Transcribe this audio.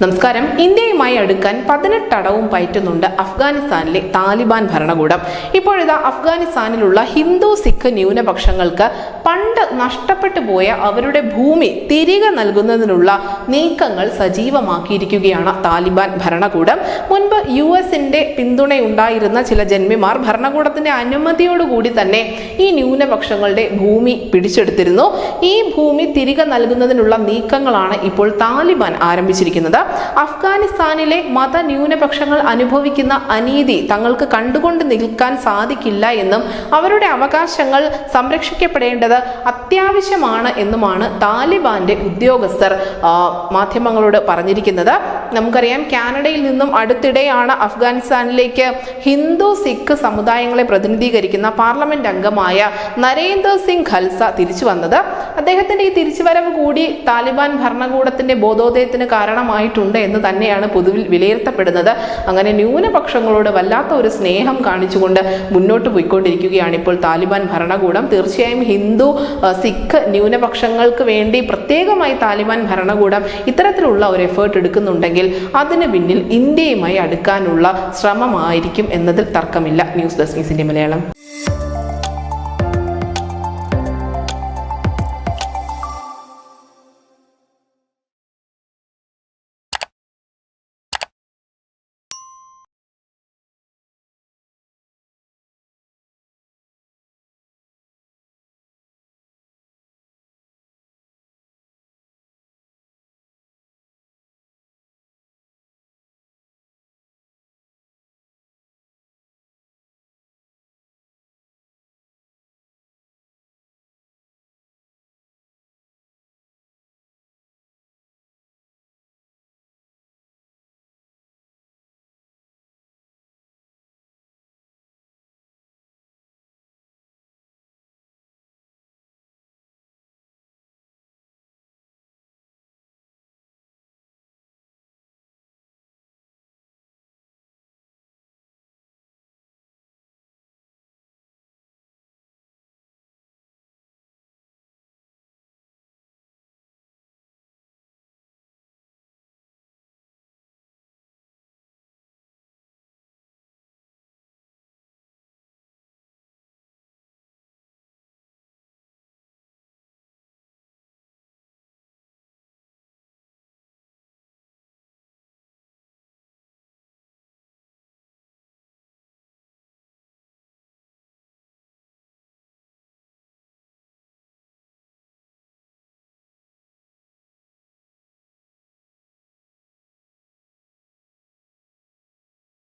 നമസ്കാരം. ഇന്ത്യയുമായി അടുക്കാൻ 18 അടവും പയറ്റുന്നുണ്ട് അഫ്ഗാനിസ്ഥാനിലെ താലിബാൻ ഭരണകൂടം. ഇപ്പോഴിതാ അഫ്ഗാനിസ്ഥാനിലുള്ള ഹിന്ദു സിഖ് ന്യൂനപക്ഷങ്ങൾക്ക് പണ്ട് നഷ്ടപ്പെട്ടു പോയ അവരുടെ ഭൂമി തിരികെ നൽകുന്നതിനുള്ള നീക്കങ്ങൾ സജീവമാക്കിയിരിക്കുകയാണ് താലിബാൻ ഭരണകൂടം. മുൻപ് US-ന്റെ പിന്തുണയുണ്ടായിരുന്ന ചില ജന്മിമാർ ഭരണകൂടത്തിന്റെ അനുമതിയോടുകൂടി തന്നെ ഈ ന്യൂനപക്ഷങ്ങളുടെ ഭൂമി പിടിച്ചെടുത്തിരുന്നു. ഈ ഭൂമി തിരികെ നൽകുന്നതിനുള്ള നീക്കങ്ങളാണ് ഇപ്പോൾ താലിബാൻ ആരംഭിച്ചിരിക്കുന്നത്. അഫ്ഗാനിസ്ഥാനിലെ മത ന്യൂനപക്ഷങ്ങൾ അനുഭവിക്കുന്ന അനീതി തങ്ങൾക്ക് കണ്ടുകൊണ്ട് നിൽക്കാൻ സാധിക്കില്ല എന്നും അവരുടെ അവകാശങ്ങൾ സംരക്ഷിക്കപ്പെടേണ്ടത് അത്യാവശ്യമാണ് എന്നുമാണ് താലിബാന്റെ ഉദ്യോഗസ്ഥർ മാധ്യമങ്ങളോട് പറഞ്ഞിരിക്കുന്നത്. നമുക്കറിയാം, കാനഡയിൽ നിന്നും അടുത്തിടെയാണ് അഫ്ഗാനിസ്ഥാനിലേക്ക് ഹിന്ദു സിഖ് സമുദായങ്ങളെ പ്രതിനിധീകരിക്കുന്ന പാർലമെന്റ് അംഗമായ നരേന്ദർ സിംഗ് ഖൽസ തിരിച്ചു വന്നത്. അദ്ദേഹത്തിന്റെ ഈ തിരിച്ചുവരവ് കൂടി താലിബാൻ ഭരണകൂടത്തിന്റെ ബോധോദയത്തിന് കാരണമായിട്ടുണ്ട് എന്ന് തന്നെയാണ് പൊതുവിൽ വിലയിരുത്തപ്പെടുന്നത്. അങ്ങനെ ന്യൂനപക്ഷങ്ങളോട് വല്ലാത്ത ഒരു സ്നേഹം കാണിച്ചുകൊണ്ട് മുന്നോട്ട് പോയിക്കൊണ്ടിരിക്കുകയാണ് ഇപ്പോൾ താലിബാൻ ഭരണകൂടം. തീർച്ചയായും ഹിന്ദു സിഖ് ന്യൂനപക്ഷങ്ങൾക്ക് വേണ്ടി പ്രത്യേകമായി താലിബാൻ ഭരണകൂടം ഇത്തരത്തിലുള്ള ഒരു എഫേർട്ട് എടുക്കുന്നുണ്ടെങ്കിൽ അതിന് പിന്നിൽ ഇന്ത്യയുമായി അടുക്കാനുള്ള ശ്രമമായിരിക്കും എന്നതിൽ തർക്കമില്ല. News desk news India Malayalam.